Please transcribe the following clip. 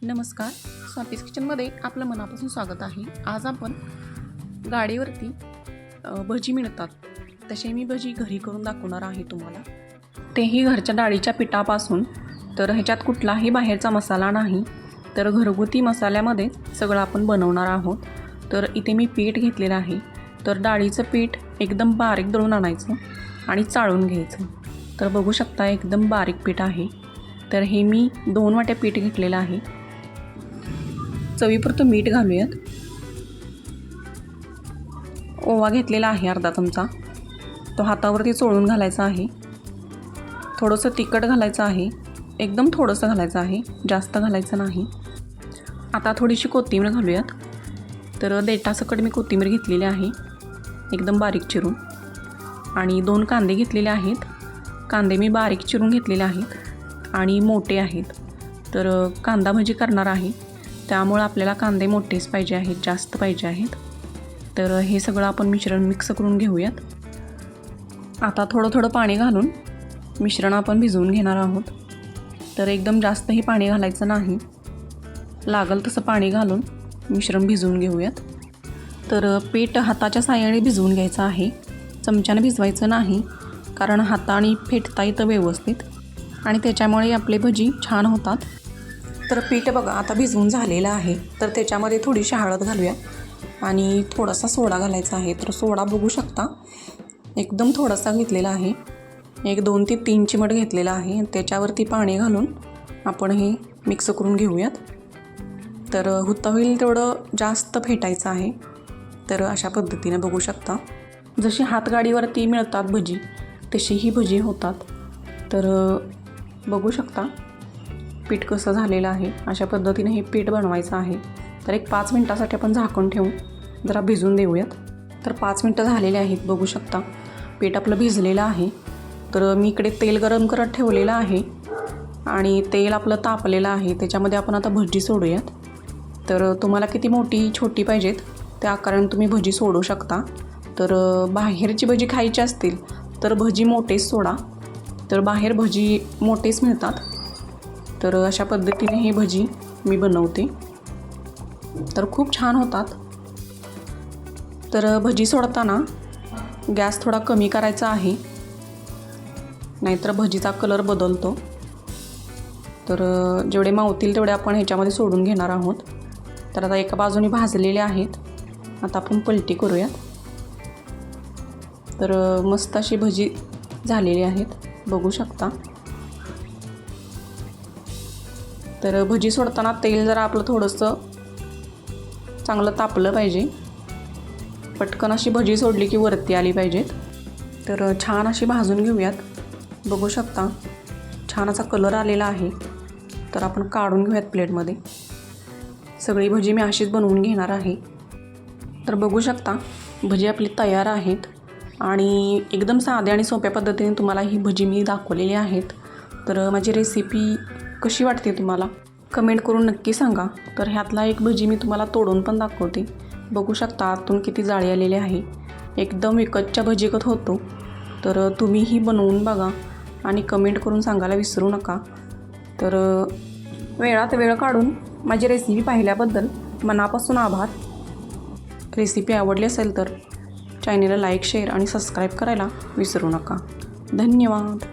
नमस्कार, स्वातीज किचनमध्ये आपलं मनापासून स्वागत आहे. आज आपण गाडीवरती भजी मिळतात तसे मी भजी घरी करून दाखवणार आहे तुम्हाला. तेही घरच्या डाळीच्या पिठापासून. तर ह्याच्यात कुठलाही बाहेरचा मसाला नाही, तर घरगुती मसाल्यामध्ये सगळं आपण बनवणार आहोत. तर इथे मी पीठ घेतलेलं आहे. तर डाळीचं पीठ एकदम बारीक दळून आणायचं आणि चाळून घ्यायचं. तर बघू शकता एकदम बारीक पीठ आहे. तर हे मी 2 वाट्या पीठ घेतलेलं आहे. चवीपुरतं मीठ घालूयात. ओवा घेतलेला आहे अर्धा चमचा, तो हातावरती चोळून घालायचा आहे. थोडंसं तिखट घालायचं आहे, एकदम थोडंसं घालायचं आहे, जास्त घालायचं नाही. आता थोडीशी कोथिंबीर घालूयात. तर देठासकट मी कोथिंबीर घेतलेली आहे एकदम बारीक चिरून. आणि 2 कांदे घेतलेले आहेत. कांदे मी बारीक चिरून घेतलेले आहेत आणि मोठे आहेत. तर कांदा भजी करणार आहे, त्यामुळे आपल्याला कांदे मोठेच पाहिजे आहेत, जास्त पाहिजे आहेत. तर हे सगळं आपण मिश्रण मिक्स करून घेऊयात. आता थोडं थोडं पाणी घालून मिश्रण आपण भिजवून घेणार आहोत. तर एकदम जास्तही पाणी घालायचं नाही, लागल तसं पाणी घालून मिश्रण भिजवून घेऊयात. तर पीठ हाताच्या साहाय्याने भिजवून घ्यायचं आहे, चमच्याने भिजवायचं नाही, कारण हाताने फेटता येतं व्यवस्थित आणि त्याच्यामुळे आपले भजी छान होतात. तर पीठ बघा आता भिजवून झालेलं आहे. तर त्याच्यामध्ये थोडीशी हळद घालूया आणि थोडासा सोडा घालायचा आहे. तर सोडा बघू शकता एकदम थोडासा घेतलेला आहे, 1-2 ते 3 चिमट घेतलेला आहे. त्याच्यावरती पाणी घालून आपण हे मिक्स करून घेऊयात. तर हुत्ता होईल तेवढं जास्त फेटायचं आहे. तर अशा पद्धतीने बघू शकता जशी हातगाडीवरती मिळतात भजी तशी ही भजी होतात. तर बघू शकता पीठ कसं झालेलं आहे. अशा पद्धतीने हे पीठ बनवायचं आहे. तर एक 5 मिनटासाठी आपण झाकून ठेवून जरा भिजून देऊयात. तर 5 मिनटं झालेले आहेत, बघू शकता पीठ आपलं भिजलेलं आहे. तर मी इकडे तेल गरम करत ठेवलेलं आहे आणि तेल आपलं तापलेलं आहे. त्याच्यामध्ये आपण आता भजी सोडूयात. तर तुम्हाला किती मोठी छोटी पाहिजेत त्या आकाराने तुम्ही भजी सोडू शकता. तर बाहेरची भजी खायची असतील तर भजी मोठेच सोडा. तर बाहेर भजी मोठेच मिळतात. तर अशा पद्धतीने हे भजी मी बनवते, तर खूप छान होतात. तर भजी सोडताना गॅस थोडा कमी करायचा आहे, नाहीतर भजीचा कलर बदलतो. तर जेवढे मावतील तेवढे आपण ह्याच्यामध्ये सोडून घेणार आहोत. तर आता एका बाजूने भाजलेले आहेत, आता आपण पलटी करूयात. तर मस्त अशी भजी झालेली आहेत, बघू शकता. तर भजी सोडताना तेल जरा आपलं थोडंसं चांगलं तापलं पाहिजे. पटकन अशी भजी सोडली की वरती आली पाहिजेत. तर छान अशी भाजून घेऊयात. बघू शकता छान असा कलर आलेला आहे. तर आपण काढून घेऊयात प्लेटमध्ये. सगळी भजी मी अशीच बनवून घेणार आहे. तर बघू शकता भजी आपली तयार आहेत आणि एकदम साध्या आणि सोप्या पद्धतीने तुम्हाला ही भजी मी दाखवलेली आहेत. तर माझी रेसिपी कशी वाटते तुम्हाला कमेंट करून नक्की सांगा. तर ह्यातला एक भजी मी तुम्हाला तोडून पण दाखवते. बघू शकता आतून किती जाळी आलेली आहे, एकदम विकतच्या भजीगत होतो. तर तुम्हीही बनवून बघा आणि कमेंट करून सांगायला विसरू नका. तर वेळात वेळ काढून माझी रेसिपी पाहिल्याबद्दल मनापासून आभार. रेसिपी आवडली असेल तर चॅनलला लाईक, शेअर आणि सबस्क्राईब करायला विसरू नका. धन्यवाद.